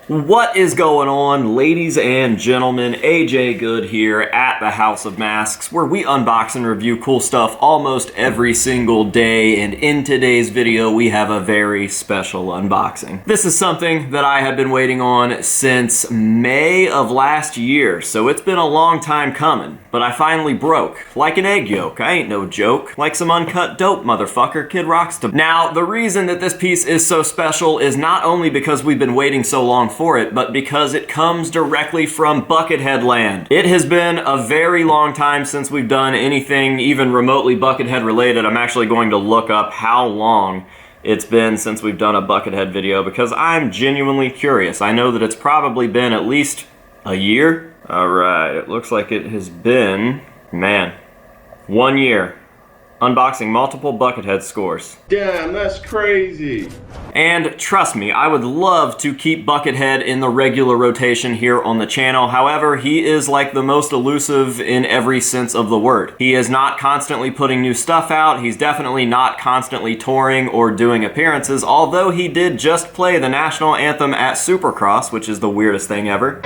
What is going on, ladies and gentlemen? AJ Good here at the House of Masks, where we unbox and review cool stuff almost every single day, and in today's video we have a very special unboxing. This is something that I have been waiting on since May of last year, so it's been a long time coming, but I finally broke. Like an egg yolk, I ain't no joke. Like some uncut dope, motherfucker, Kid Rock's to... Now, the reason that this piece is so special is not only because we've been waiting so long for it, but because it comes directly from Buckethead land. It has been a very long time since we've done anything even remotely Buckethead related. I'm actually going to look up how long it's been since we've done a Buckethead video because I'm genuinely curious. I know that it's probably been at least a year. Alright, it looks like it has been, man, 1 year. Unboxing multiple Buckethead scores. Damn, that's crazy. And trust me, I would love to keep Buckethead in the regular rotation here on the channel. However, he is like the most elusive in every sense of the word. He is not constantly putting new stuff out. He's definitely not constantly touring or doing appearances, although he did just play the national anthem at Supercross, which is the weirdest thing ever.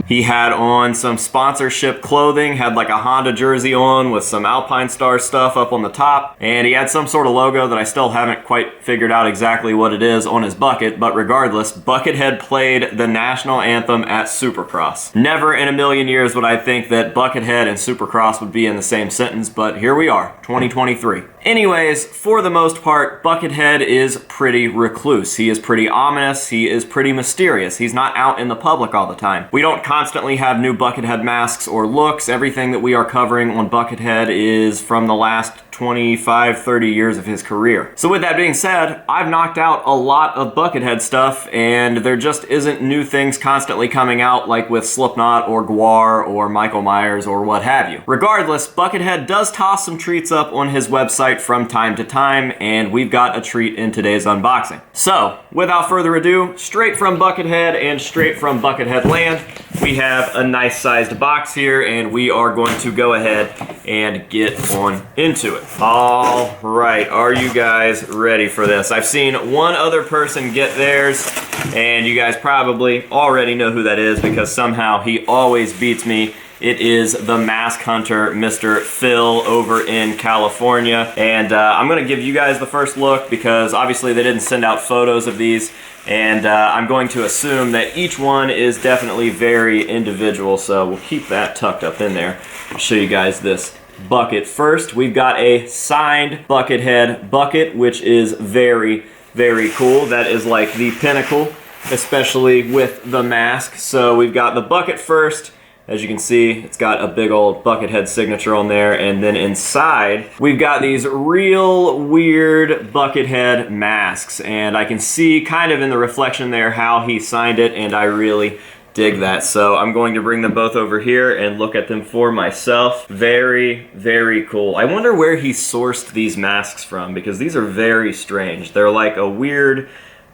He had on some sponsorship clothing, had like a Honda jersey on with some Alpine Star stuff up on the top, and he had some sort of logo that I still haven't quite figured out exactly what it is on his bucket, but regardless, Buckethead played the national anthem at Supercross. Never in a million years would I think that Buckethead and Supercross would be in the same sentence, but here we are, 2023. Anyways, for the most part, Buckethead is pretty recluse. He is pretty ominous, he is pretty mysterious. He's not out in the public all the time. We don't constantly have new Buckethead masks or looks. Everything that we are covering on Buckethead is from the last 25, 30 years of his career. So with that being said, I've knocked out a lot of Buckethead stuff, and there just isn't new things constantly coming out like with Slipknot or Gwar or Michael Myers or what have you. Regardless, Buckethead does toss some treats up on his website from time to time, and we've got a treat in today's unboxing. So, without further ado, straight from Buckethead and straight from Buckethead land, we have a nice sized box here, and we are going to go ahead and get on into it. All right, are you guys ready for this? I've seen one other person get theirs, and you guys probably already know who that is because somehow he always beats me. It is the mask hunter, Mr. Phil, over in California. And I'm going to give you guys the first look because obviously they didn't send out photos of these. And I'm going to assume that each one is definitely very individual. So we'll keep that tucked up in there. I'll show you guys this bucket first. We've got a signed Buckethead bucket, which is very, very cool. That is like the pinnacle, especially with the mask. So we've got the bucket first. As you can see, it's got a big old Buckethead signature on there, and then inside, we've got these real weird Buckethead masks, and I can see kind of in the reflection there how he signed it, and I really dig that. So I'm going to bring them both over here and look at them for myself. Very, very cool. I wonder where he sourced these masks from, because these are very strange. They're like a weird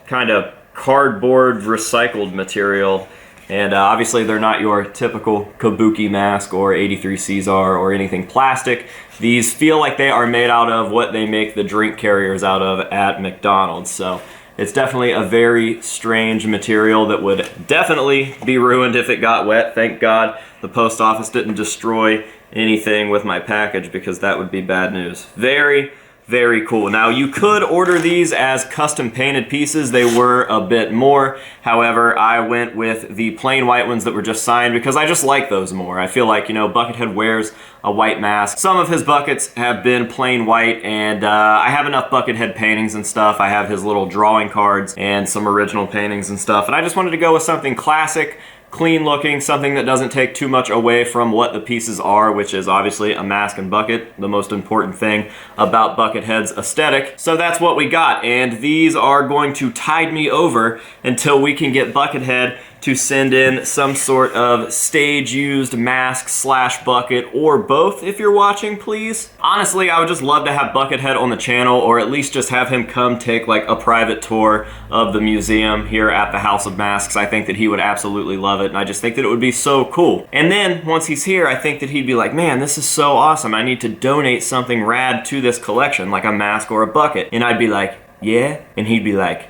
kind of cardboard recycled material. And obviously they're not your typical Kabuki mask or 83 Caesar or anything plastic. These feel like they are made out of what they make the drink carriers out of at McDonald's. So it's definitely a very strange material that would definitely be ruined if it got wet. Thank God the post office didn't destroy anything with my package because that would be bad news. Very, very cool. Now, you could order these as custom painted pieces. They were a bit more. However, I went with the plain white ones that were just signed because I just like those more. I feel like, you know, Buckethead wears a white mask. Some of his buckets have been plain white, and I have enough Buckethead paintings and stuff. I have his little drawing cards and some original paintings and stuff, and I just wanted to go with something classic, clean looking, something that doesn't take too much away from what the pieces are, which is obviously a mask and bucket, the most important thing about Buckethead's aesthetic. So that's what we got, and these are going to tide me over until we can get Buckethead to send in some sort of stage-used mask / bucket, or both if you're watching, please. Honestly, I would just love to have Buckethead on the channel, or at least just have him come take like a private tour of the museum here at the House of Masks. I think that he would absolutely love it, and I just think that it would be so cool. And then, once he's here, I think that he'd be like, man, this is so awesome. I need to donate something rad to this collection, like a mask or a bucket. And I'd be like, yeah? And he'd be like,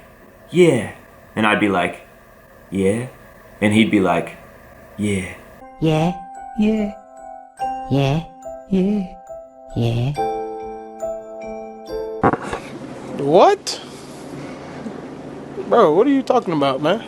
yeah. And I'd be like, yeah? And he'd be like, yeah. Yeah, yeah, yeah, yeah, yeah. What? Bro, what are you talking about, man?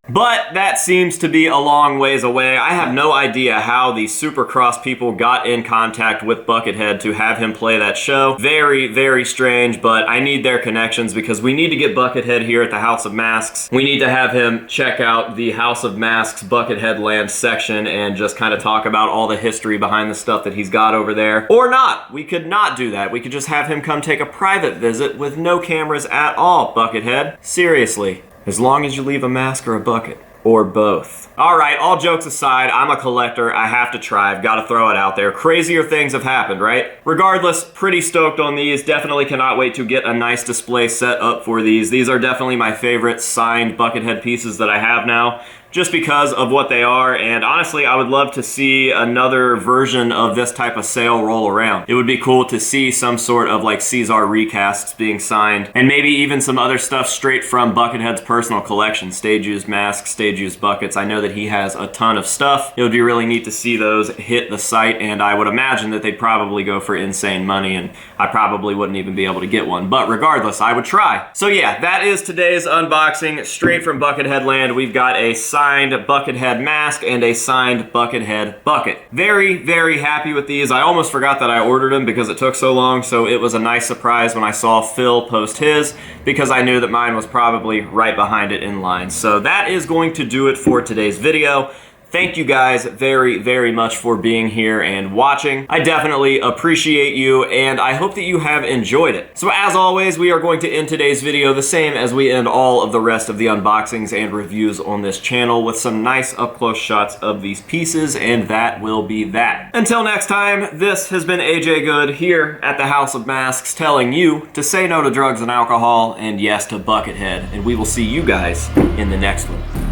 But that seems to be a long ways away. I have no idea how the Supercross people got in contact with Buckethead to have him play that show. Very, very strange, but I need their connections because we need to get Buckethead here at the House of Masks. We need to have him check out the House of Masks Buckethead Land section and just kind of talk about all the history behind the stuff that he's got over there. Or not. We could not do that. We could just have him come take a private visit with no cameras at all, Buckethead. Seriously. As long as you leave a mask or a bucket. Or both. Alright, all jokes aside, I'm a collector. I have to try. I've got to throw it out there. Crazier things have happened, right? Regardless, pretty stoked on these. Definitely cannot wait to get a nice display set up for these. These are definitely my favorite signed Buckethead pieces that I have now, just because of what they are, and honestly, I would love to see another version of this type of sale roll around. It would be cool to see some sort of like Caesar recasts being signed, and maybe even some other stuff straight from Buckethead's personal collection. Stage-used masks, stage-used buckets. I know that he has a ton of stuff. It would be really neat to see those hit the site, and I would imagine that they'd probably go for insane money, and I probably wouldn't even be able to get one. But regardless, I would try. So yeah, that is today's unboxing. Straight from Buckethead Land, we've got a signed Buckethead mask and a signed Buckethead bucket. Very, very happy with these. I almost forgot that I ordered them because it took so long, so it was a nice surprise when I saw Phil post his, because I knew that mine was probably right behind it in line. So that is going to do it for today's video. Thank you guys very, very much for being here and watching. I definitely appreciate you, and I hope that you have enjoyed it. So as always, we are going to end today's video the same as we end all of the rest of the unboxings and reviews on this channel, with some nice up-close shots of these pieces, and that will be that. Until next time, this has been AJ Good here at the House of Masks, telling you to say no to drugs and alcohol and yes to Buckethead, and we will see you guys in the next one.